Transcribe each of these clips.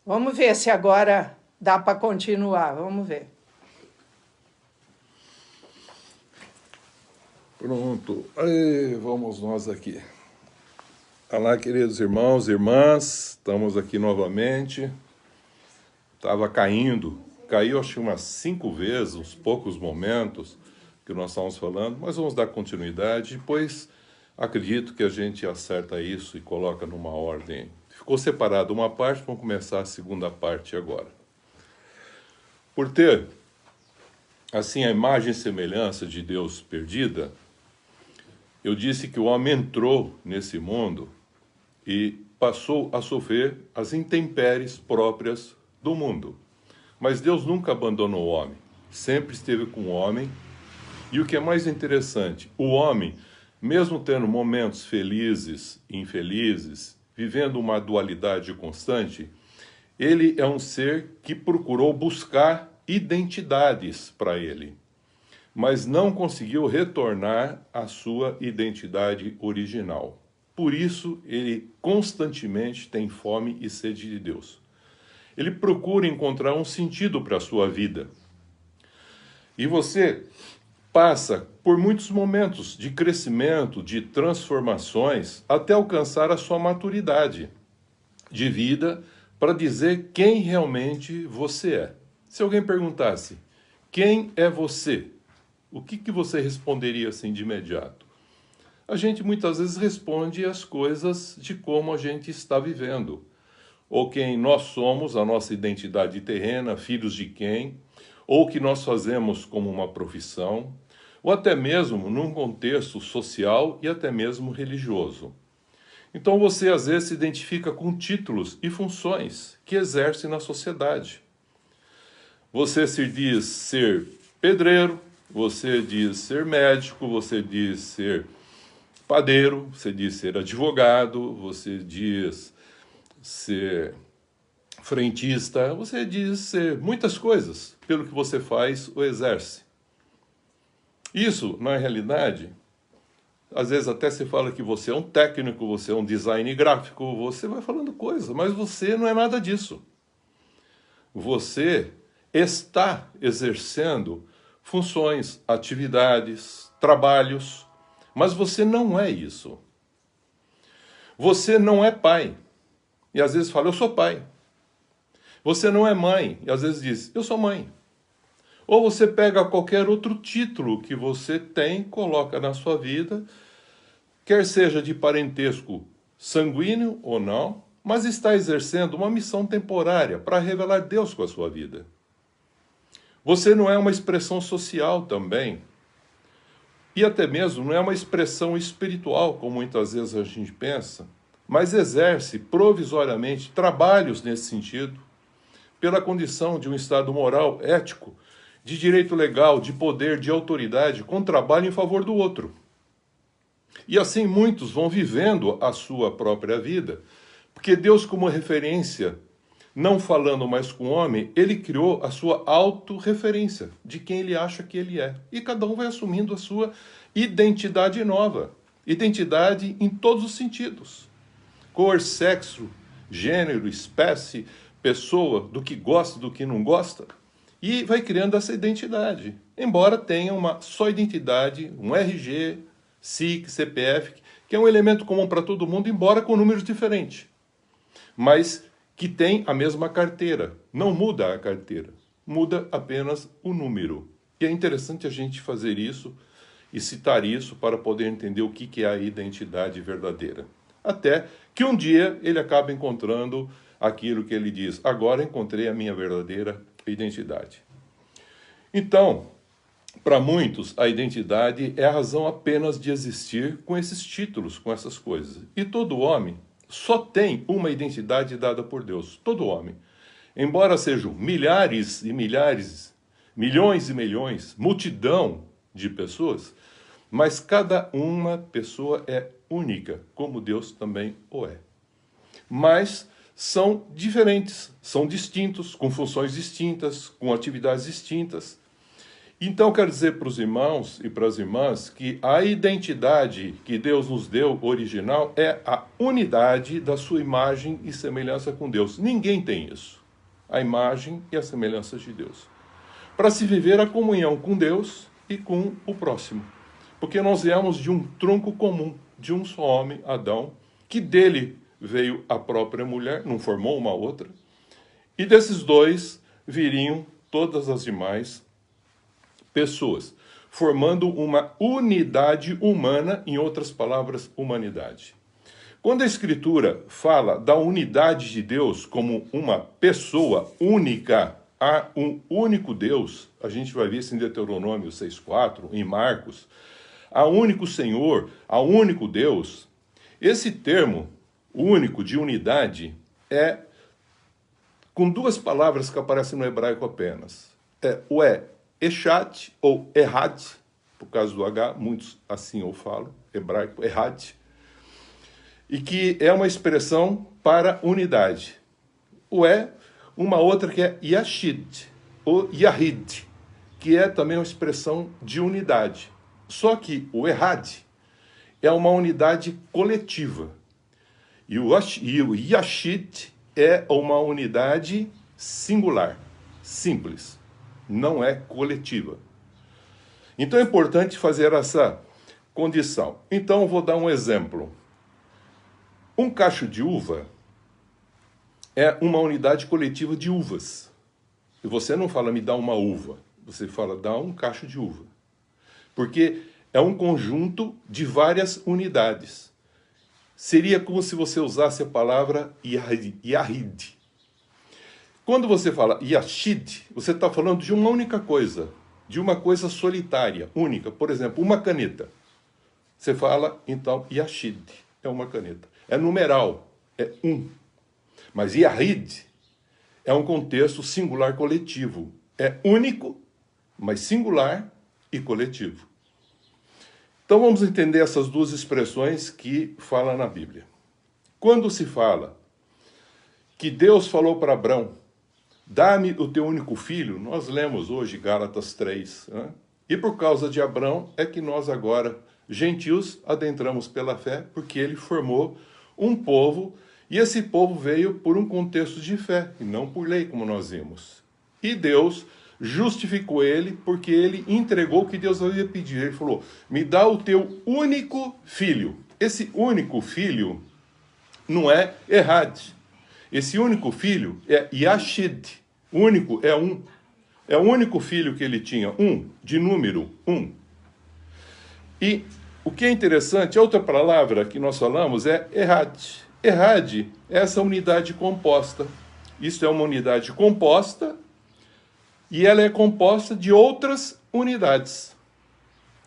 Vamos ver se agora dá para continuar. Vamos ver. Pronto. Aí, vamos nós aqui. Olá, queridos irmãos e irmãs. Estamos aqui novamente. Estava caiu acho que umas 5 vezes, uns poucos momentos que nós estávamos falando, mas vamos dar continuidade. Depois, acredito que a gente acerta isso e coloca numa ordem. Ficou separado uma parte, vamos começar a segunda parte agora. Por ter, assim, a imagem e semelhança de Deus perdida, eu disse que o homem entrou nesse mundo e passou a sofrer as intempéries próprias do mundo. Mas Deus nunca abandonou o homem, sempre esteve com o homem. E o que é mais interessante, o homem, mesmo tendo momentos felizes e infelizes, vivendo uma dualidade constante, ele é um ser que procurou buscar identidades para ele, mas não conseguiu retornar à sua identidade original. Por isso, ele constantemente tem fome e sede de Deus. Ele procura encontrar um sentido para a sua vida. E você passa por muitos momentos de crescimento, de transformações, até alcançar a sua maturidade de vida para dizer quem realmente você é. Se alguém perguntasse, quem é você? O que você responderia assim de imediato? A gente muitas vezes responde as coisas de como a gente está vivendo, ou quem nós somos, a nossa identidade terrena, filhos de quem, ou o que nós fazemos como uma profissão, ou até mesmo num contexto social e até mesmo religioso. Então você às vezes se identifica com títulos e funções que exerce na sociedade. Você se diz ser pedreiro, você diz ser médico, você diz ser padeiro, você diz ser advogado, você diz ser frentista, você diz ser muitas coisas pelo que você faz ou exerce. Isso, na realidade, às vezes até se fala que você é um técnico, você é um design gráfico, você vai falando coisas, mas você não é nada disso. Você está exercendo funções, atividades, trabalhos, mas você não é isso. Você não é pai. E às vezes fala, eu sou pai. Você não é mãe. E às vezes diz, eu sou mãe. Ou você pega qualquer outro título que você tem, coloca na sua vida, quer seja de parentesco sanguíneo ou não, mas está exercendo uma missão temporária para revelar Deus com a sua vida. Você não é uma expressão social também, e até mesmo não é uma expressão espiritual, como muitas vezes a gente pensa, mas exerce provisoriamente trabalhos nesse sentido, pela condição de um estado moral, ético, de direito legal, de poder, de autoridade, com trabalho em favor do outro. E assim muitos vão vivendo a sua própria vida, porque Deus, como referência, não falando mais com o homem, ele criou a sua autorreferência de quem ele acha que ele é. E cada um vai assumindo a sua identidade nova. Identidade em todos os sentidos. Cor, sexo, gênero, espécie, pessoa, do que gosta, do que não gosta. E vai criando essa identidade. Embora tenha uma só identidade, um RG, SIC, CPF, que é um elemento comum para todo mundo, embora com números diferentes. Mas que tem a mesma carteira. Não muda a carteira, muda apenas o número. E é interessante a gente fazer isso e citar isso para poder entender o que é a identidade verdadeira. Até que um dia ele acaba encontrando aquilo que ele diz, agora encontrei a minha verdadeira identidade. Então, para muitos, a identidade é a razão apenas de existir com esses títulos, com essas coisas. E todo homem só tem uma identidade dada por Deus, todo homem. Embora sejam milhares e milhares, milhões e milhões, multidão de pessoas, mas cada uma pessoa é única, como Deus também o é. Mas são diferentes, são distintos, com funções distintas, com atividades distintas. Então, quero dizer para os irmãos e para as irmãs que a identidade que Deus nos deu, original, é a unidade da sua imagem e semelhança com Deus. Ninguém tem isso. A imagem e a semelhança de Deus. Para se viver a comunhão com Deus e com o próximo. Porque nós viemos de um tronco comum, de um só homem, Adão, que dele veio a própria mulher, não formou uma outra, e desses dois viriam todas as demais pessoas, formando uma unidade humana, em outras palavras, humanidade. Quando a Escritura fala da unidade de Deus como uma pessoa única, há um único Deus, a gente vai ver isso em Deuteronômio 6,4, em Marcos, há único Senhor, há único Deus. Esse termo único de unidade é com duas palavras que aparecem no hebraico apenas. O Echad ou Errad, por causa do H, muitos assim eu falo, hebraico, Errad, e que é uma expressão para unidade. Uma outra que é Yashid, ou Yahid, que é também uma expressão de unidade. Só que o Errad é uma unidade coletiva. E o Yashid é uma unidade singular, simples. Não é coletiva. Então é importante fazer essa condição. Então eu vou dar um exemplo. Um cacho de uva é uma unidade coletiva de uvas. E você não fala, me dá uma uva. Você fala, dá um cacho de uva. Porque é um conjunto de várias unidades. Seria como se você usasse a palavra Yahid. Quando você fala Yashid, você está falando de uma única coisa, de uma coisa solitária, única. Por exemplo, uma caneta. Você fala, então, Yashid, é uma caneta. É numeral, é um. Mas Yahid é um contexto singular coletivo. É único, mas singular e coletivo. Então vamos entender essas duas expressões que falam na Bíblia. Quando se fala que Deus falou para Abrão, dá-me o teu único filho, nós lemos hoje Gálatas 3, né? E por causa de Abrão é que nós agora, gentios, adentramos pela fé, porque ele formou um povo, e esse povo veio por um contexto de fé, e não por lei, como nós vimos. E Deus justificou ele, porque ele entregou o que Deus havia pedido. Ele falou, me dá o teu único filho. Esse único filho não é Errad. Esse único filho é Yashid. Único é um. É o único filho que ele tinha, de número 1. E o que é interessante, a outra palavra que nós falamos é Errad. Errad é essa unidade composta. Isso é uma unidade composta e ela é composta de outras unidades.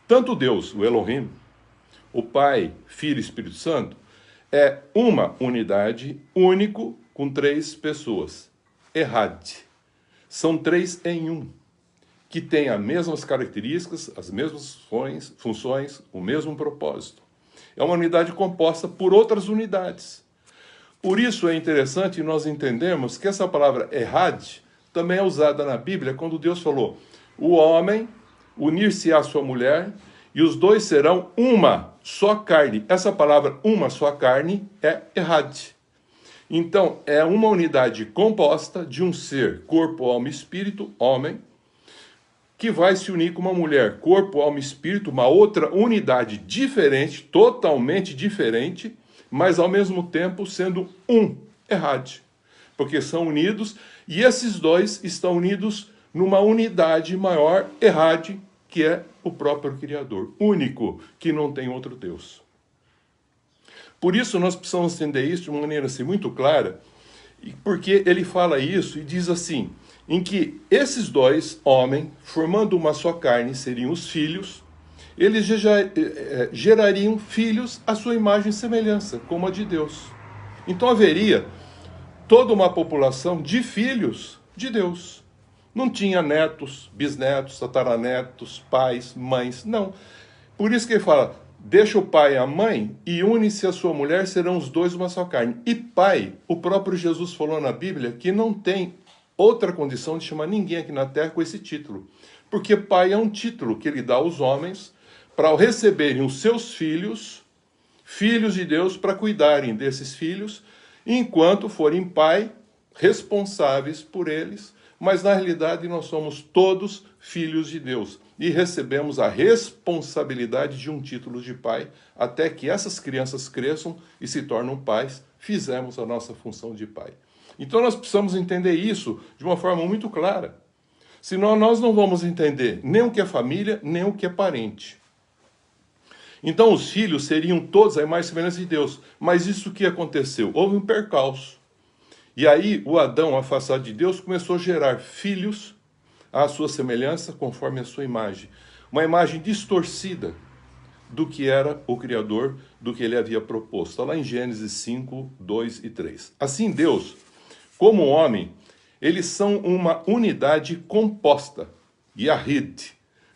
Tanto Deus, o Elohim, o Pai, Filho e Espírito Santo, é uma unidade, único, com 3 pessoas. Errad. São 3 em 1, que têm as mesmas características, as mesmas funções, o mesmo propósito. É uma unidade composta por outras unidades. Por isso é interessante nós entendermos que essa palavra Errad também é usada na Bíblia quando Deus falou, o homem unir-se à sua mulher e os dois serão uma só carne. Essa palavra uma só carne é Errad. Então, é uma unidade composta de um ser, corpo, alma e espírito, homem, que vai se unir com uma mulher, corpo, alma e espírito, uma outra unidade diferente, totalmente diferente, mas ao mesmo tempo sendo um, Errad. Porque são unidos, e esses dois estão unidos numa unidade maior, Errad, que é o próprio Criador, único, que não tem outro Deus. Por isso nós precisamos entender isso de uma maneira assim, muito clara, porque ele fala isso e diz assim, em que esses dois, homens, formando uma só carne, seriam os filhos, eles gerariam filhos à sua imagem e semelhança, como a de Deus. Então haveria toda uma população de filhos de Deus. Não tinha netos, bisnetos, tataranetos, pais, mães, não. Por isso que ele fala, deixa o pai e a mãe e une-se a sua mulher, serão os dois uma só carne. E pai, o próprio Jesus falou na Bíblia que não tem outra condição de chamar ninguém aqui na terra com esse título. Porque pai é um título que ele dá aos homens para ao receberem os seus filhos, filhos de Deus, para cuidarem desses filhos, enquanto forem pai, responsáveis por eles, mas na realidade nós somos todos filhos de Deus e recebemos a responsabilidade de um título de pai, até que essas crianças cresçam e se tornam pais, fizemos a nossa função de pai. Então nós precisamos entender isso de uma forma muito clara. Senão nós não vamos entender nem o que é família, nem o que é parente. Então os filhos seriam todos a imagem e semelhança de Deus. Mas isso que aconteceu? Houve um percalço. E aí o Adão, afastado de Deus, começou a gerar filhos à sua semelhança, conforme a sua imagem. Uma imagem distorcida do que era o Criador, do que ele havia proposto. Está lá em Gênesis 5, 2 e 3. Assim Deus, como homem, eles são uma unidade composta, Yahid,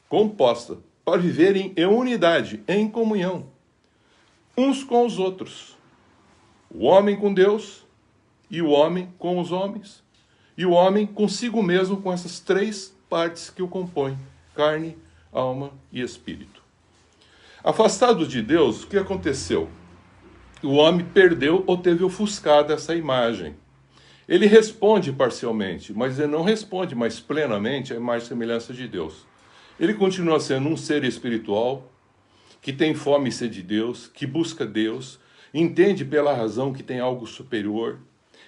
composta, para viverem em unidade, em comunhão, uns com os outros. O homem com Deus, e o homem com os homens, e o homem consigo mesmo com essas três partes que o compõem, carne, alma e espírito. Afastado de Deus, o que aconteceu? O homem perdeu ou teve ofuscada essa imagem. Ele responde parcialmente, mas ele não responde mais plenamente à imagem e semelhança de Deus. Ele continua sendo um ser espiritual, que tem fome e sede de Deus, que busca Deus, entende pela razão que tem algo superior.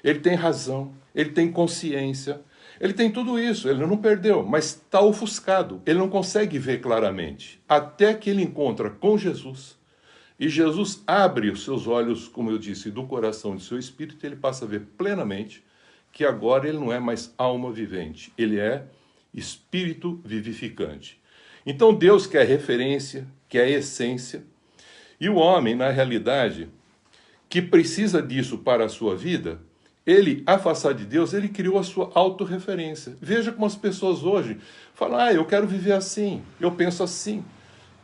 Ele tem razão, ele tem consciência, ele tem tudo isso, ele não perdeu, mas está ofuscado, ele não consegue ver claramente, até que ele encontra com Jesus, e Jesus abre os seus olhos, como eu disse, do coração de seu espírito, e ele passa a ver plenamente que agora ele não é mais alma vivente, ele é espírito vivificante. Então Deus quer referência, quer essência, e o homem, na realidade, que precisa disso para a sua vida, ele, afastado de Deus, ele criou a sua autorreferência. Veja como as pessoas hoje falam, eu quero viver assim, eu penso assim,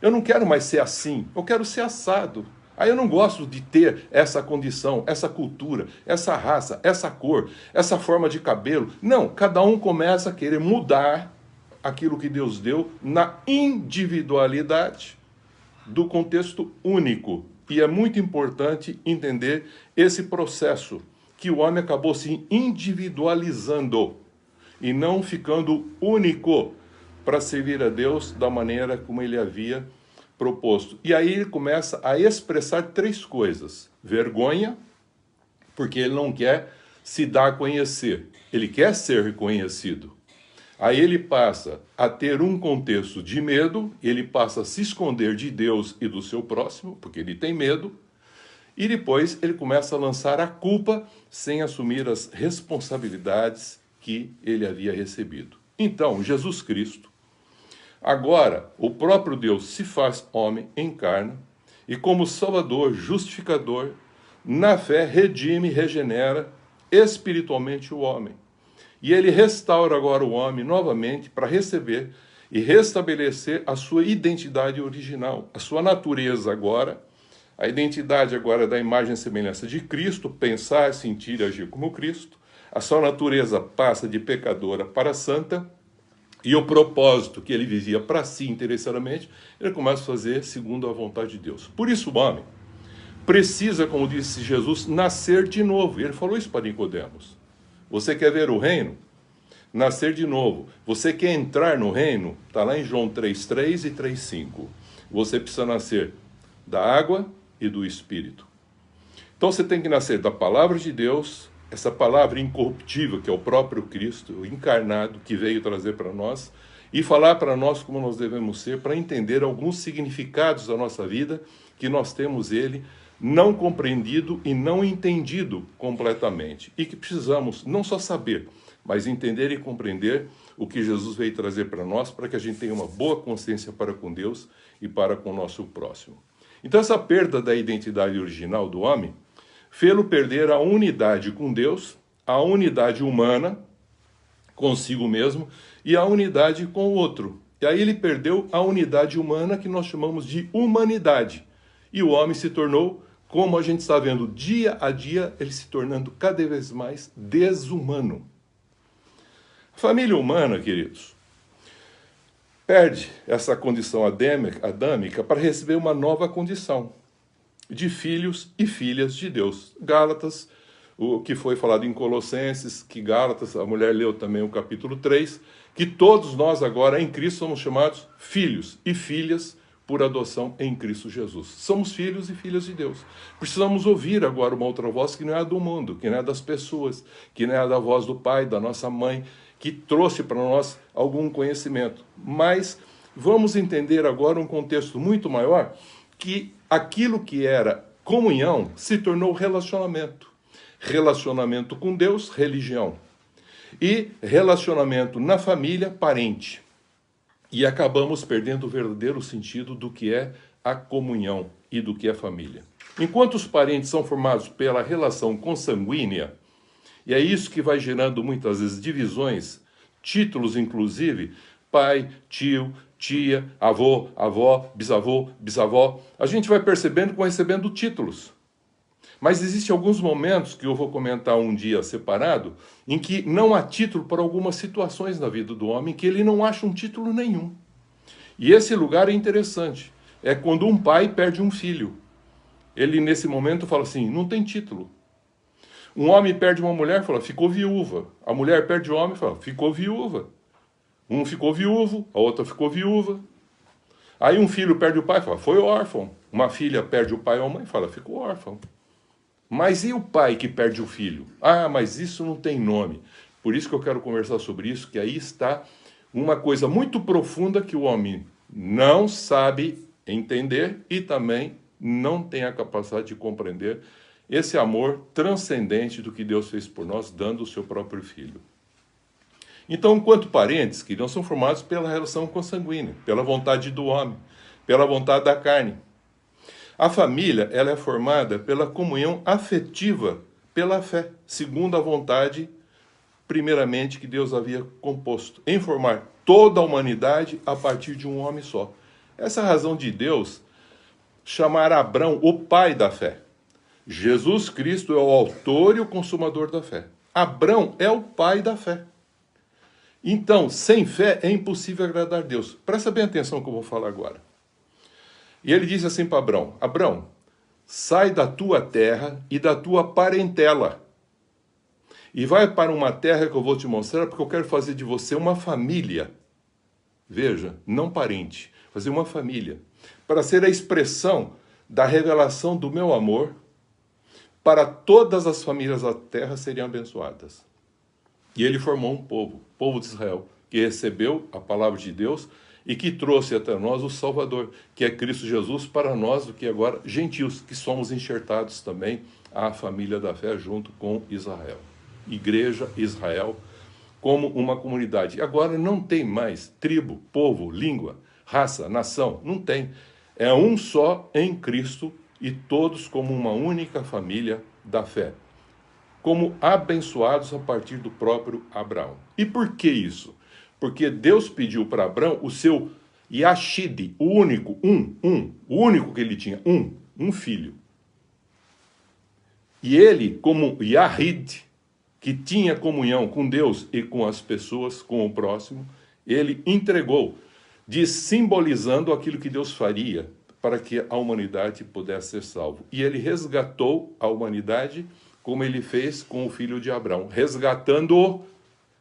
eu não quero mais ser assim, eu quero ser assado. Eu não gosto de ter essa condição, essa cultura, essa raça, essa cor, essa forma de cabelo. Não, cada um começa a querer mudar aquilo que Deus deu na individualidade do contexto único. E é muito importante entender esse processo, que o homem acabou se individualizando e não ficando único para servir a Deus da maneira como ele havia proposto. E aí ele começa a expressar três coisas. Vergonha, porque ele não quer se dar a conhecer, ele quer ser reconhecido. Aí ele passa a ter um contexto de medo, ele passa a se esconder de Deus e do seu próximo, porque ele tem medo, e depois ele começa a lançar a culpa sem assumir as responsabilidades que ele havia recebido. Então, Jesus Cristo, agora o próprio Deus se faz homem, encarna, e como Salvador, justificador, na fé redime, regenera espiritualmente o homem. E ele restaura agora o homem novamente para receber e restabelecer a sua identidade original, a sua natureza agora, a identidade agora da imagem e semelhança de Cristo, pensar, sentir e agir como Cristo. A sua natureza passa de pecadora para santa, e o propósito que ele vivia para si interessadamente, ele começa a fazer segundo a vontade de Deus. Por isso o homem precisa, como disse Jesus, nascer de novo. E ele falou isso para Nicodemos. Você quer ver o reino? Nascer de novo. Você quer entrar no reino? Está lá em João 3,3 e 3,5. Você precisa nascer da água e do Espírito. Então você tem que nascer da palavra de Deus, essa palavra incorruptível, que é o próprio Cristo, o encarnado, que veio trazer para nós, e falar para nós como nós devemos ser, para entender alguns significados da nossa vida, que nós temos ele não compreendido e não entendido completamente. E que precisamos não só saber, mas entender e compreender o que Jesus veio trazer para nós, para que a gente tenha uma boa consciência para com Deus e para com o nosso próximo. Então essa perda da identidade original do homem fê-lo perder a unidade com Deus, a unidade humana consigo mesmo e a unidade com o outro. E aí ele perdeu a unidade humana que nós chamamos de humanidade. E o homem se tornou, como a gente está vendo dia a dia, ele se tornando cada vez mais desumano. A família humana, queridos, perde essa condição adâmica para receber uma nova condição de filhos e filhas de Deus. Gálatas, o que foi falado em Colossenses, que Gálatas, a mulher leu também o capítulo 3, que todos nós agora em Cristo somos chamados filhos e filhas por adoção em Cristo Jesus. Somos filhos e filhas de Deus. Precisamos ouvir agora uma outra voz que não é a do mundo, que não é das pessoas, que não é a da voz do pai, da nossa mãe, que trouxe para nós algum conhecimento. Mas vamos entender agora um contexto muito maior, que aquilo que era comunhão se tornou relacionamento. Relacionamento com Deus, religião. E relacionamento na família, parente. E acabamos perdendo o verdadeiro sentido do que é a comunhão e do que é família. Enquanto os parentes são formados pela relação consanguínea, e é isso que vai gerando muitas vezes divisões, títulos inclusive, pai, tio, tia, avô, avó, bisavô, bisavó, a gente vai percebendo que vai recebendo títulos. Mas existem alguns momentos, que eu vou comentar um dia separado, em que não há título para algumas situações na vida do homem, que ele não acha um título nenhum. E esse lugar é interessante. É quando um pai perde um filho. Ele, nesse momento, fala assim, não tem título. Um homem perde uma mulher, fala, ficou viúva. A mulher perde o homem, fala, ficou viúva. Um ficou viúvo, a outra ficou viúva. Aí um filho perde o pai, fala, foi órfão. Uma filha perde o pai ou a mãe, fala, ficou órfão. Mas e o pai que perde o filho? Ah, mas isso não tem nome. Por isso que eu quero conversar sobre isso, que aí está uma coisa muito profunda que o homem não sabe entender e também não tem a capacidade de compreender esse amor transcendente do que Deus fez por nós, dando o seu próprio filho. Então, enquanto parentes, que não são formados pela relação consanguínea, pela vontade do homem, pela vontade da carne. A família, ela é formada pela comunhão afetiva, pela fé, segundo a vontade, primeiramente, que Deus havia composto, em formar toda a humanidade a partir de um homem só. Essa é a razão de Deus chamar Abrão o pai da fé. Jesus Cristo é o autor e o consumador da fé. Abrão é o pai da fé. Então, sem fé é impossível agradar a Deus. Presta bem atenção no que eu vou falar agora. E ele diz assim para Abrão, Abrão, sai da tua terra e da tua parentela e vai para uma terra que eu vou te mostrar, porque eu quero fazer de você uma família. Veja, não parente, fazer uma família, para ser a expressão da revelação do meu amor, para todas as famílias da terra serem abençoadas. E ele formou um povo, o povo de Israel, que recebeu a palavra de Deus e que trouxe até nós o Salvador, que é Cristo Jesus, para nós, do que agora gentios, que somos enxertados também à família da fé junto com Israel. Igreja, Israel, como uma comunidade. Agora não tem mais tribo, povo, língua, raça, nação, não tem. É um só em Cristo e todos como uma única família da fé, como abençoados a partir do próprio Abraão. E por que isso? Porque Deus pediu para Abraão o seu Yashid, o único, o único que ele tinha, um filho. E ele, como Yahid, que tinha comunhão com Deus e com as pessoas, com o próximo, ele entregou, simbolizando aquilo que Deus faria para que a humanidade pudesse ser salva. E ele resgatou a humanidade como ele fez com o filho de Abraão, resgatando-o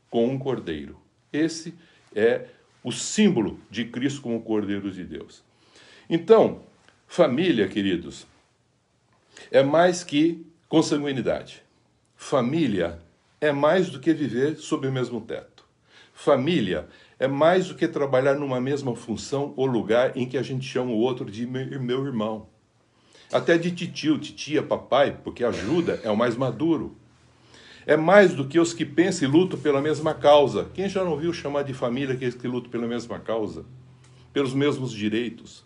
com um cordeiro. Esse é o símbolo de Cristo como o Cordeiro de Deus. Então, família, queridos, é mais que consanguinidade. Família é mais do que viver sob o mesmo teto. Família é mais do que trabalhar numa mesma função ou lugar em que a gente chama o outro de meu irmão. Até de titio, titia, papai, porque ajuda, é o mais maduro. É mais do que os que pensam e lutam pela mesma causa. Quem já não viu chamar de família aqueles que lutam pela mesma causa? Pelos mesmos direitos.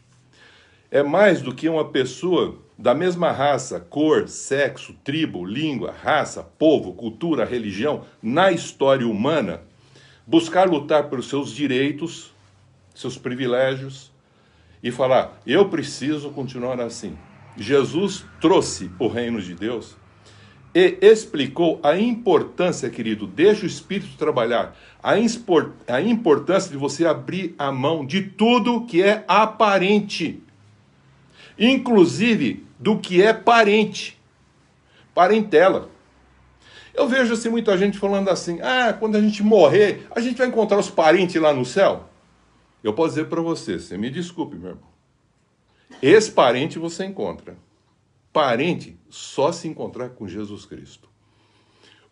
É mais do que uma pessoa da mesma raça, cor, sexo, tribo, língua, raça, povo, cultura, religião, na história humana, buscar lutar pelos seus direitos, seus privilégios, e falar, eu preciso continuar assim. Jesus trouxe o reino de Deus e explicou a importância, querido, deixa o Espírito trabalhar, a importância de você abrir a mão de tudo que é aparente, inclusive do que é parente, parentela. Eu vejo assim muita gente falando assim, quando a gente morrer, a gente vai encontrar os parentes lá no céu. Eu posso dizer para você me desculpe, meu irmão, esse parente você encontra. Parente só se encontrar com Jesus Cristo.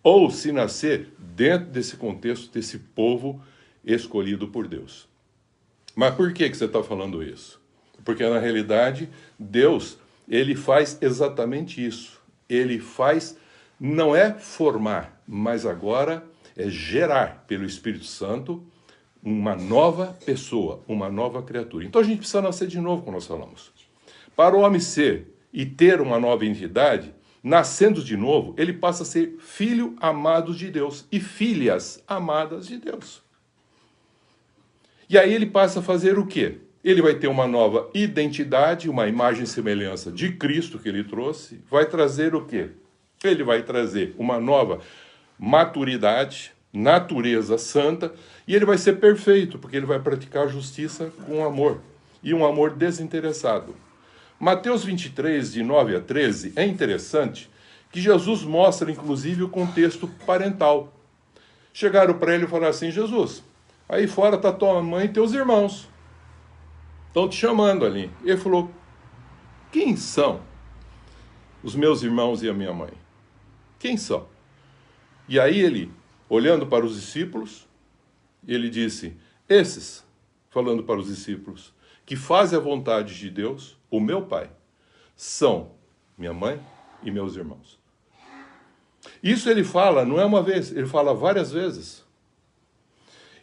Ou se nascer dentro desse contexto, desse povo escolhido por Deus. Mas por que você está falando isso? Porque na realidade, Deus, ele faz exatamente isso. Ele faz, não é formar, mas agora é gerar pelo Espírito Santo uma nova pessoa, uma nova criatura. Então a gente precisa nascer de novo, como nós falamos. Para o homem ser e ter uma nova identidade, nascendo de novo, ele passa a ser filho amado de Deus e filhas amadas de Deus. E aí ele passa a fazer o quê? Ele vai ter uma nova identidade, uma imagem e semelhança de Cristo que ele trouxe. Vai trazer o quê? Ele vai trazer uma nova maturidade, natureza santa, e ele vai ser perfeito, porque ele vai praticar a justiça com amor, e um amor desinteressado. Mateus 23, de 9 a 13, é interessante que Jesus mostra, inclusive, o contexto parental. Chegaram para ele e falaram assim, Jesus, aí fora está tua mãe e teus irmãos. Estão te chamando ali. Ele falou, quem são os meus irmãos e a minha mãe? Quem são? E aí ele, olhando para os discípulos, ele disse, esses, falando para os discípulos, que fazem a vontade de Deus, o meu Pai, são minha mãe e meus irmãos. Isso ele fala, não é uma vez, ele fala várias vezes.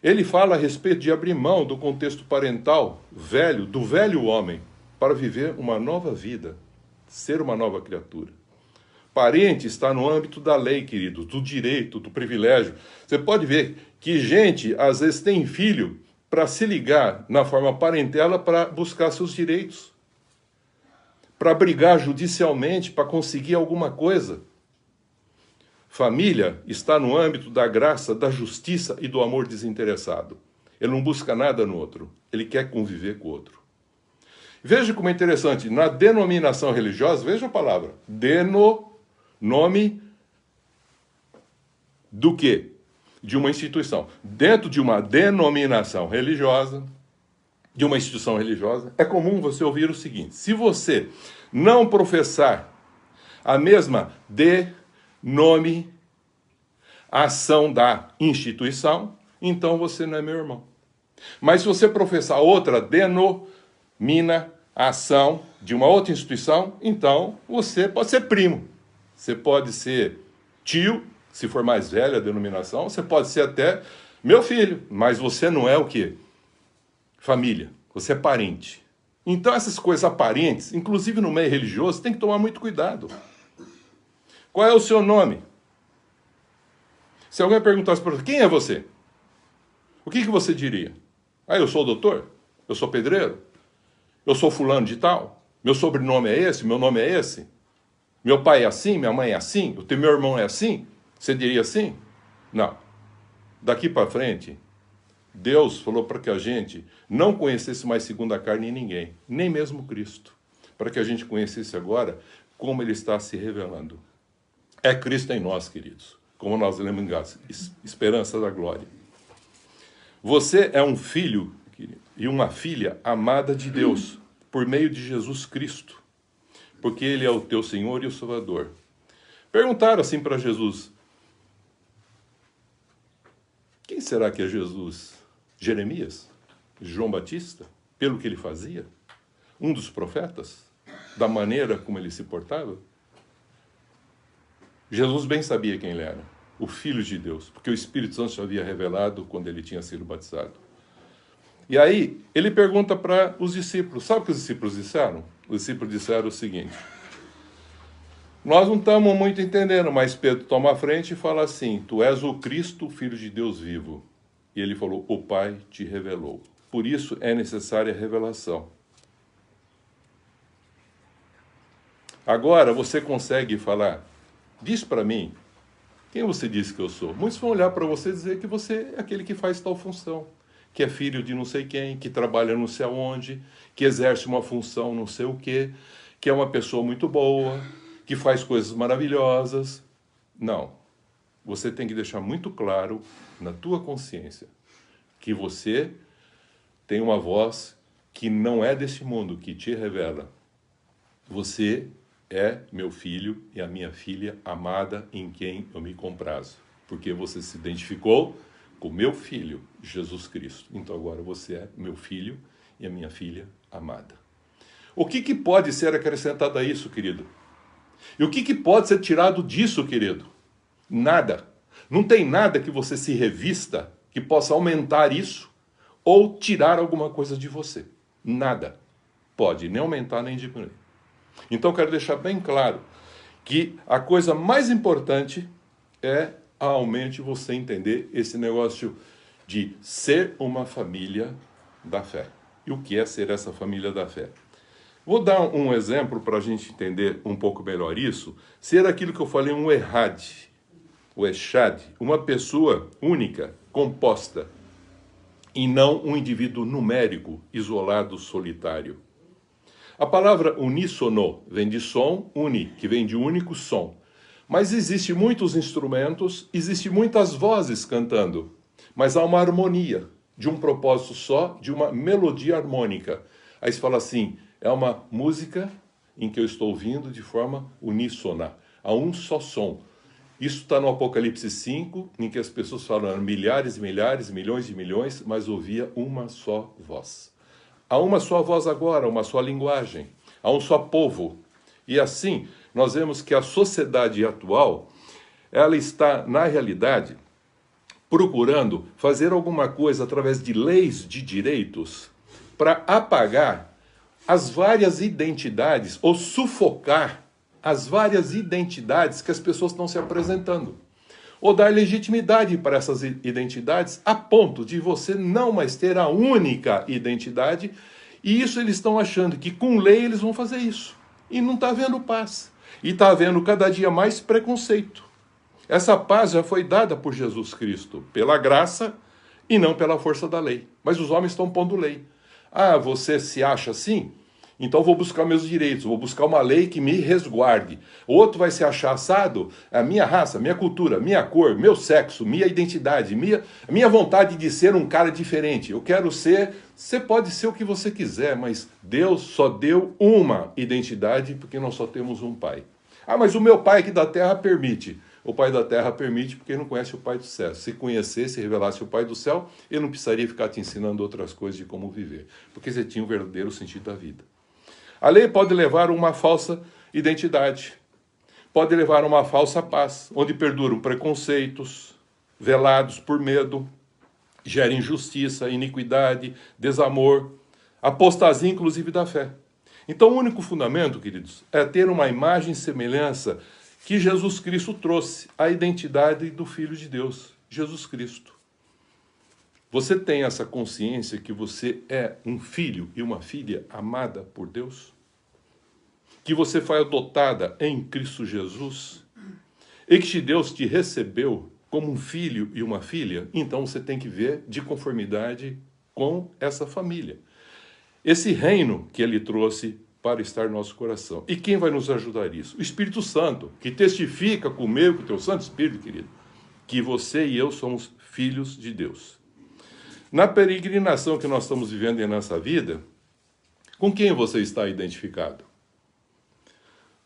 Ele fala a respeito de abrir mão do contexto parental velho, do velho homem, para viver uma nova vida, ser uma nova criatura. Parente está no âmbito da lei, querido, do direito, do privilégio. Você pode ver que gente, às vezes, tem filho para se ligar na forma parentela para buscar seus direitos, para brigar judicialmente, para conseguir alguma coisa. Família está no âmbito da graça, da justiça e do amor desinteressado. Ele não busca nada no outro, ele quer conviver com o outro. Veja como é interessante, na denominação religiosa, veja a palavra, nome do quê? De uma instituição. Dentro de uma denominação religiosa, de uma instituição religiosa, é comum você ouvir o seguinte, se você não professar a mesma denominação da instituição, então você não é meu irmão. Mas se você professar outra denominação de uma outra instituição, então você pode ser primo. Você pode ser tio, se for mais velha a denominação, você pode ser até meu filho, mas você não é o quê? Família, você é parente. Então essas coisas aparentes, inclusive no meio religioso, tem que tomar muito cuidado. Qual é o seu nome? Se alguém perguntasse para você, quem é você? O que você diria? Eu sou o doutor? Eu sou pedreiro? Eu sou fulano de tal? Meu sobrenome é esse? Meu nome é esse? Meu pai é assim? Minha mãe é assim? Meu irmão é assim? Você diria assim? Não. Daqui para frente, Deus falou para que a gente não conhecesse mais segundo a carne em ninguém, nem mesmo Cristo. Para que a gente conhecesse agora como Ele está se revelando. É Cristo em nós, queridos. Como nós lemos em Gálatas, esperança da glória. Você é um filho, querido, e uma filha amada de Deus, por meio de Jesus Cristo. Porque Ele é o teu Senhor e o Salvador. Perguntaram assim para Jesus, quem será que é Jesus? Jeremias? João Batista? Pelo que ele fazia? Um dos profetas? Da maneira como ele se portava? Jesus bem sabia quem ele era, o Filho de Deus, porque o Espírito Santo já havia revelado quando ele tinha sido batizado. E aí, ele pergunta para os discípulos, sabe o que os discípulos disseram? Os discípulos disseram o seguinte, nós não estamos muito entendendo, mas Pedro toma a frente e fala assim, tu és o Cristo, Filho de Deus vivo. E ele falou, o Pai te revelou. Por isso é necessária a revelação. Agora você consegue falar diz para mim, quem você disse que eu sou? Muitos vão olhar para você e dizer que você é aquele que faz tal função, que é filho de não sei quem, que trabalha não sei aonde, que exerce uma função não sei o quê, que é uma pessoa muito boa, que faz coisas maravilhosas. Não. Você tem que deixar muito claro na tua consciência que você tem uma voz que não é desse mundo, que te revela. Você é meu filho e a minha filha amada em quem eu me comprazo. Porque você se identificou com meu filho, Jesus Cristo. Então agora você é meu filho e a minha filha amada. O que pode ser acrescentado a isso, querido? E o que pode ser tirado disso, querido? Nada. Não tem nada que você se revista que possa aumentar isso ou tirar alguma coisa de você. Nada. Pode nem aumentar nem diminuir. Então quero deixar bem claro que a coisa mais importante é realmente você entender esse negócio de ser uma família da fé. E o que é ser essa família da fé? Vou dar um exemplo para a gente entender um pouco melhor isso. Ser aquilo que eu falei, um errad, o echad, uma pessoa única, composta, e não um indivíduo numérico, isolado, solitário. A palavra uníssono vem de som, uni, que vem de único som. Mas existem muitos instrumentos, existem muitas vozes cantando, mas há uma harmonia, de um propósito só, de uma melodia harmônica. Aí você fala assim, é uma música em que eu estou ouvindo de forma uníssona, a um só som. Isso está no Apocalipse 5, em que as pessoas falam milhares e milhares, milhões e milhões, mas ouvia uma só voz. Há uma só voz agora, uma só linguagem, há um só povo. E assim, nós vemos que a sociedade atual, ela está, na realidade, procurando fazer alguma coisa através de leis de direitos para apagar as várias identidades ou sufocar as várias identidades que as pessoas estão se apresentando. Ou dar legitimidade para essas identidades a ponto de você não mais ter a única identidade. E isso eles estão achando que com lei eles vão fazer isso. E não está havendo paz. E está havendo cada dia mais preconceito. Essa paz já foi dada por Jesus Cristo, pela graça e não pela força da lei. Mas os homens estão pondo lei. Ah, você se acha assim? Então vou buscar meus direitos, vou buscar uma lei que me resguarde. Outro vai se achar assado, a minha raça, minha cultura, minha cor, meu sexo, minha identidade, minha vontade de ser um cara diferente. Eu quero ser, você pode ser o que você quiser, mas Deus só deu uma identidade porque nós só temos um pai. Ah, mas o meu pai aqui da terra permite. O pai da terra permite porque ele não conhece o pai do céu. Se conhecesse e revelasse o pai do céu, ele não precisaria ficar te ensinando outras coisas de como viver. Porque você tinha o verdadeiro sentido da vida. A lei pode levar a uma falsa identidade, pode levar a uma falsa paz, onde perduram preconceitos, velados por medo, gera injustiça, iniquidade, desamor, apostasia inclusive da fé. Então o único fundamento, queridos, é ter uma imagem e semelhança que Jesus Cristo trouxe, a identidade do Filho de Deus, Jesus Cristo. Você tem essa consciência que você é um filho e uma filha amada por Deus? Que você foi adotada em Cristo Jesus? E que Deus te recebeu como um filho e uma filha? Então você tem que ver de conformidade com essa família. Esse reino que Ele trouxe para estar no nosso coração. E quem vai nos ajudar nisso? O Espírito Santo, que testifica com o meu e com o teu Santo Espírito, querido, que você e eu somos filhos de Deus. Na peregrinação que nós estamos vivendo em nossa vida, com quem você está identificado?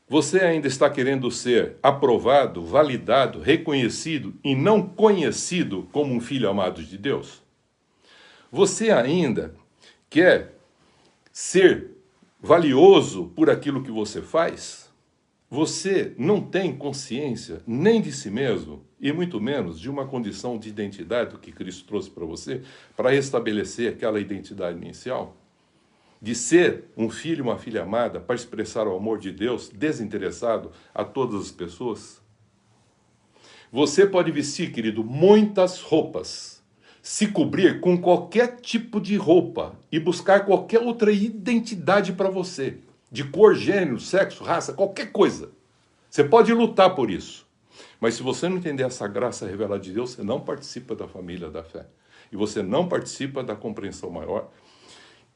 Você ainda está querendo ser aprovado, validado, reconhecido e não conhecido como um filho amado de Deus? Você ainda quer ser valioso por aquilo que você faz? Você não tem consciência nem de si mesmo, e muito menos de uma condição de identidade que Cristo trouxe para você, para restabelecer aquela identidade inicial? De ser um filho e uma filha amada, para expressar o amor de Deus desinteressado a todas as pessoas? Você pode vestir, querido, muitas roupas, se cobrir com qualquer tipo de roupa e buscar qualquer outra identidade para você, de cor, gênero, sexo, raça, qualquer coisa. Você pode lutar por isso. Mas se você não entender essa graça revelada de Deus, você não participa da família da fé. E você não participa da compreensão maior,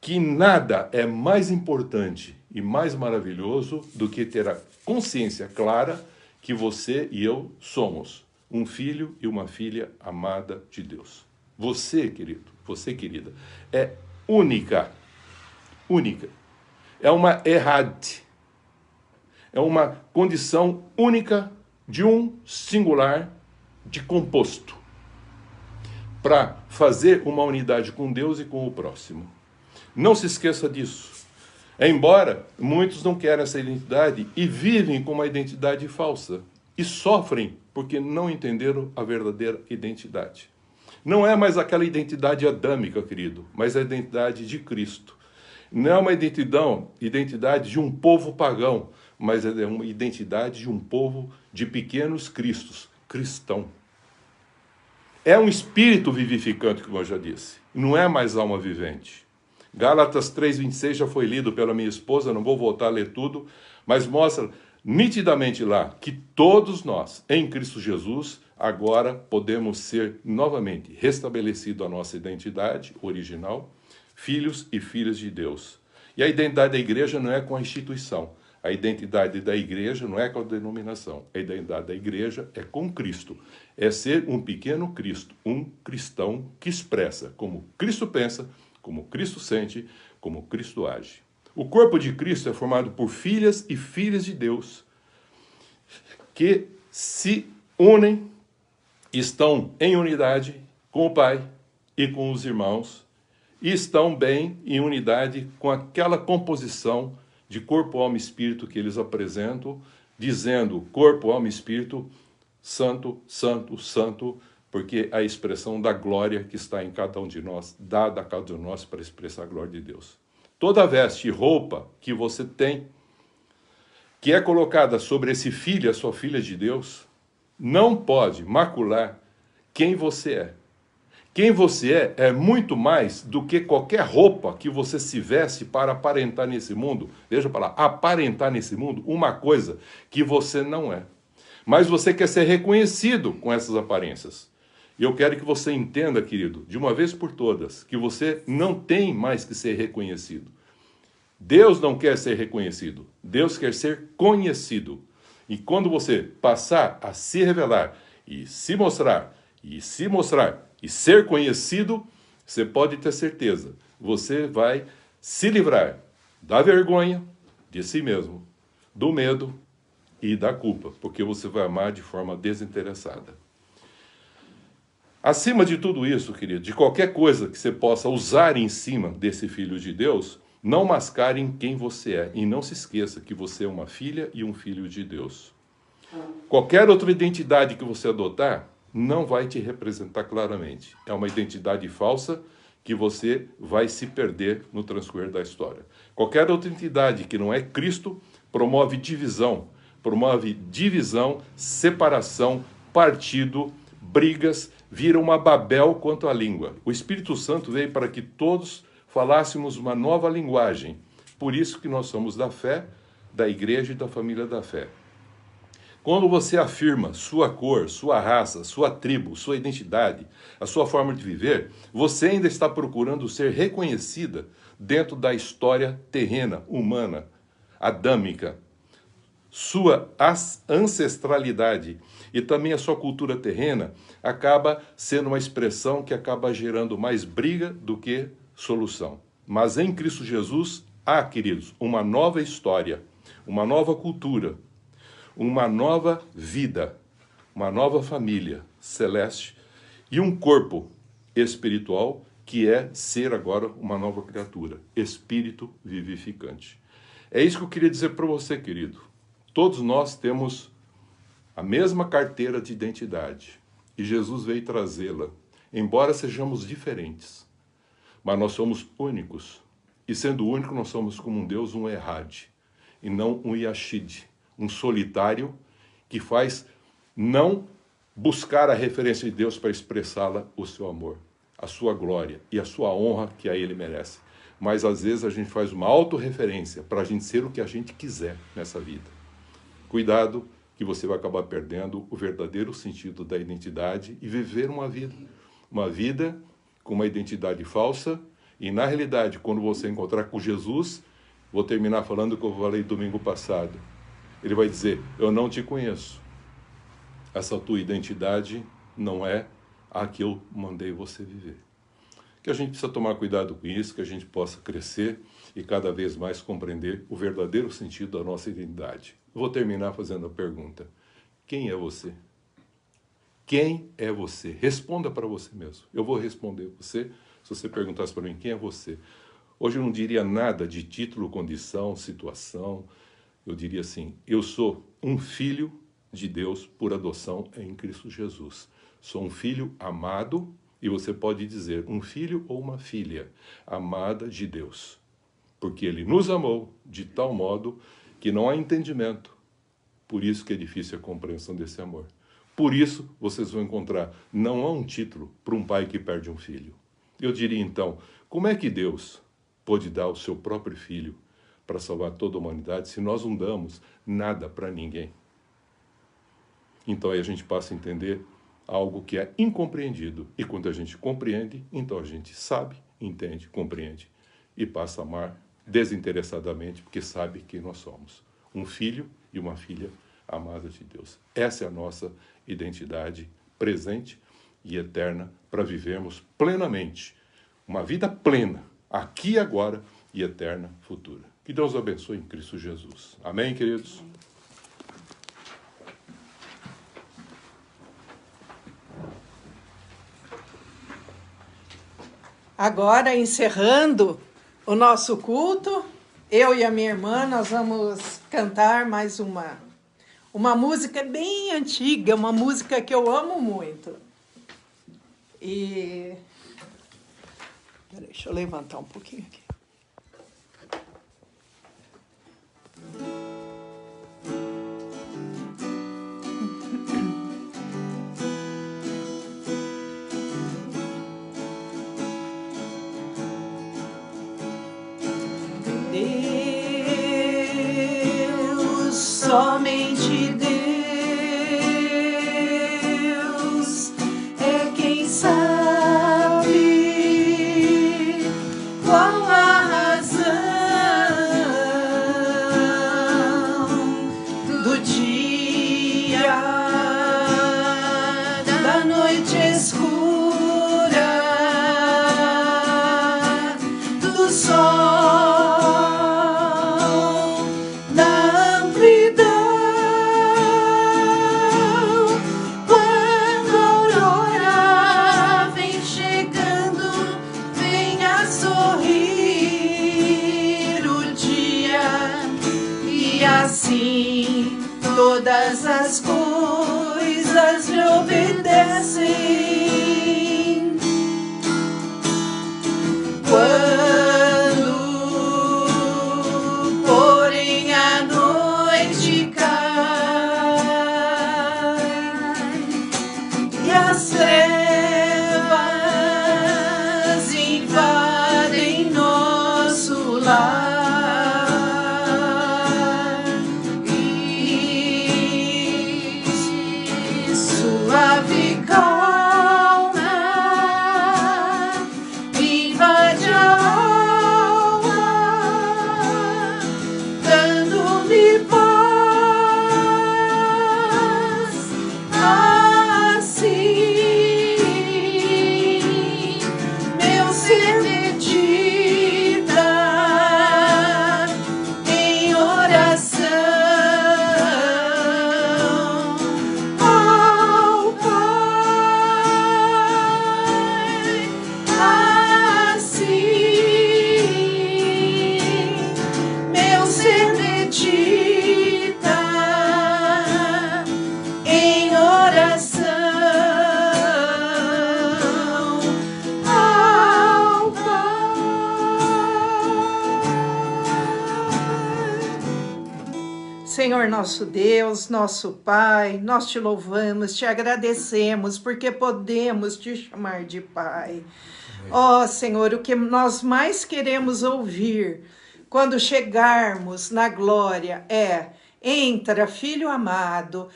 que nada é mais importante e mais maravilhoso do que ter a consciência clara que você e eu somos um filho e uma filha amada de Deus. Você, querido, você, querida, é única. Única. É uma errade. É uma condição única de um singular de composto para fazer uma unidade com Deus e com o próximo. Não se esqueça disso. Embora muitos não querem essa identidade e vivem com uma identidade falsa e sofrem porque não entenderam a verdadeira identidade. Não é mais aquela identidade adâmica, querido, mas a identidade de Cristo. Não é uma identidade de um povo pagão, mas é uma identidade de um povo de pequenos cristos, cristão. É um espírito vivificante, como eu já disse. Não é mais alma vivente. Gálatas 3,26 já foi lido pela minha esposa, não vou voltar a ler tudo, mas mostra nitidamente lá que todos nós, em Cristo Jesus, agora podemos ser novamente restabelecido a nossa identidade original, filhos e filhas de Deus. E a identidade da igreja não é com a instituição. A identidade da igreja não é com a denominação. A identidade da igreja é com Cristo. É ser um pequeno Cristo, um cristão que expressa como Cristo pensa, como Cristo sente, como Cristo age. O corpo de Cristo é formado por filhas e filhos de Deus que se unem, estão em unidade com o Pai e com os irmãos e estão bem em unidade com aquela composição de corpo, alma e espírito que eles apresentam, dizendo corpo, alma e espírito, santo, santo, santo, porque a expressão da glória que está em cada um de nós, dada a cada um de nós para expressar a glória de Deus. Toda veste e roupa que você tem, que é colocada sobre esse filho, a sua filha de Deus, não pode macular quem você é. Quem você é muito mais do que qualquer roupa que você se veste para aparentar nesse mundo. Veja para lá, aparentar nesse mundo uma coisa que você não é. Mas você quer ser reconhecido com essas aparências. E eu quero que você entenda, querido, de uma vez por todas, que você não tem mais que ser reconhecido. Deus não quer ser reconhecido. Deus quer ser conhecido. E quando você passar a se revelar e se mostrar, e ser conhecido, você pode ter certeza, você vai se livrar da vergonha de si mesmo, do medo e da culpa, porque você vai amar de forma desinteressada. Acima de tudo isso, querido, de qualquer coisa que você possa usar em cima desse filho de Deus, não mascarem quem você é e não se esqueça que você é uma filha e um filho de Deus. Qualquer outra identidade que você adotar não vai te representar claramente. É uma identidade falsa que você vai se perder no transcorrer da história. Qualquer outra entidade que não é Cristo promove divisão, separação, partido, brigas, vira uma Babel quanto à língua. O Espírito Santo veio para que todos falássemos uma nova linguagem. Por isso que nós somos da fé, da igreja e da família da fé. Quando você afirma sua cor, sua raça, sua tribo, sua identidade, a sua forma de viver, você ainda está procurando ser reconhecida dentro da história terrena, humana, adâmica. Sua ancestralidade e também a sua cultura terrena acaba sendo uma expressão que acaba gerando mais briga do que solução. Mas em Cristo Jesus há, queridos, uma nova história, uma nova cultura, uma nova vida, uma nova família celeste e um corpo espiritual que é ser agora uma nova criatura, espírito vivificante. É isso que eu queria dizer para você, querido. Todos nós temos a mesma carteira de identidade e Jesus veio trazê-la, embora sejamos diferentes, mas nós somos únicos. E sendo único, nós somos como um Deus, um Errad, e não um Yashid, um solitário que faz não buscar a referência de Deus para expressá-la o seu amor, a sua glória e a sua honra que a ele merece. Mas às vezes a gente faz uma autorreferência para a gente ser o que a gente quiser nessa vida. Cuidado, que você vai acabar perdendo o verdadeiro sentido da identidade e viver uma vida com uma identidade falsa. E na realidade, quando você encontrar com Jesus, vou terminar falando o que eu falei domingo passado. Ele vai dizer, eu não te conheço. Essa tua identidade não é a que eu mandei você viver. Que a gente precisa tomar cuidado com isso, que a gente possa crescer e cada vez mais compreender o verdadeiro sentido da nossa identidade. Eu vou terminar fazendo a pergunta, quem é você? Quem é você? Responda para você mesmo. Eu vou responder você, se você perguntasse para mim, quem é você? Hoje eu não diria nada de título, condição, situação. Eu diria assim, eu sou um filho de Deus por adoção em Cristo Jesus. Sou um filho amado, e você pode dizer um filho ou uma filha amada de Deus. Porque Ele nos amou de tal modo que não há entendimento. Por isso que é difícil a compreensão desse amor. Por isso vocês vão encontrar, não há um título para um pai que perde um filho. Eu diria então, como é que Deus pôde dar o seu próprio filho para salvar toda a humanidade se nós não damos nada para ninguém? Então aí a gente passa a entender algo que é incompreendido. E quando a gente compreende, então a gente sabe, entende, compreende e passa a amar desinteressadamente, porque sabe que nós somos um filho e uma filha amada de Deus. Essa é a nossa identidade presente e eterna para vivermos plenamente uma vida plena, aqui e agora e eterna futura. Que Deus abençoe em Cristo Jesus. Amém, queridos? Agora, encerrando o nosso culto, eu e a minha irmã, nós vamos cantar mais uma música bem antiga, uma música que eu amo muito. E... Peraí, deixa eu levantar um pouquinho aqui. Deus, somente Deus é quem sabe qual a razão do dia, da noite escura, do sol. Todas as coisas lhe obedecem. Quando, porém, a noite cai e as trevas invadem nosso lar, suave calma invade a alma, dando-me paz. Assim meu ser medita em oração. Senhor nosso Deus, nosso Pai, nós te louvamos, te agradecemos, porque podemos te chamar de Pai. Ó Senhor, o que nós mais queremos ouvir quando chegarmos na glória é: Entra, Filho amado,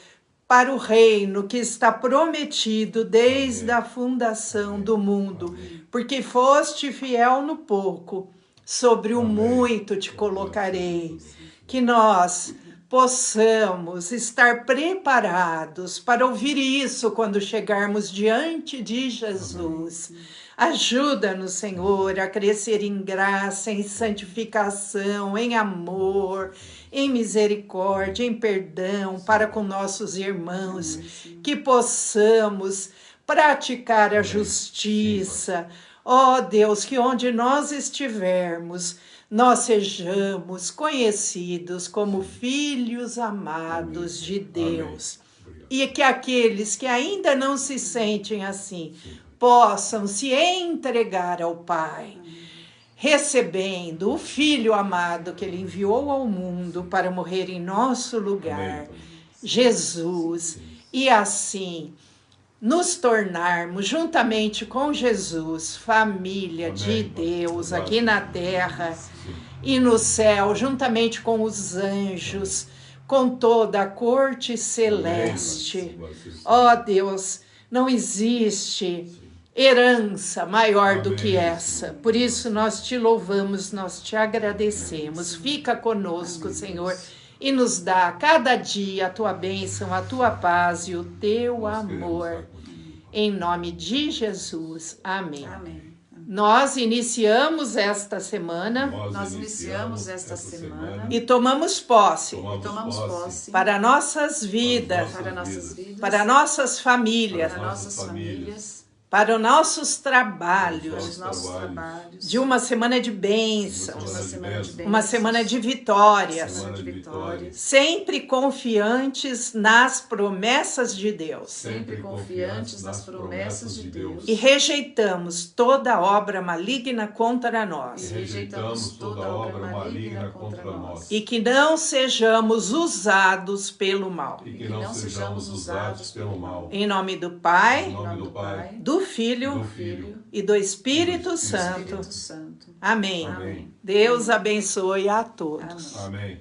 para o reino que está prometido desde a fundação do mundo, porque foste fiel no pouco, sobre o muito te colocarei. Que nós possamos estar preparados para ouvir isso quando chegarmos diante de Jesus. Ajuda-nos, Senhor, a crescer em graça, em santificação, em amor, em misericórdia, em perdão para com nossos irmãos, que possamos praticar a justiça. Ó Deus, que onde nós estivermos, nós sejamos conhecidos como filhos amados de Deus. E que aqueles que ainda não se sentem assim, possam se entregar ao Pai, recebendo o Filho amado que Ele enviou ao mundo para morrer em nosso lugar, Jesus, e assim nos tornarmos, juntamente com Jesus, família de Deus aqui na terra e no céu, juntamente com os anjos, com toda a corte celeste. Ó Deus, não existe herança maior do que essa. Por isso nós te louvamos, nós te agradecemos. Fica conosco, Senhor, e nos dá cada dia a tua bênção, a tua paz e o teu amor. Em nome de Jesus. Amém. Amém. Nós iniciamos esta semana e tomamos posse para nossas vidas, para nossas famílias, para os nossos trabalhos, de uma semana de bênçãos, uma semana de vitórias, sempre confiantes nas promessas de Deus. E rejeitamos toda obra maligna contra nós. E que não sejamos usados pelo mal. Em nome do Pai, do Filho e do Espírito Santo. Amém. Deus abençoe a todos. Amém.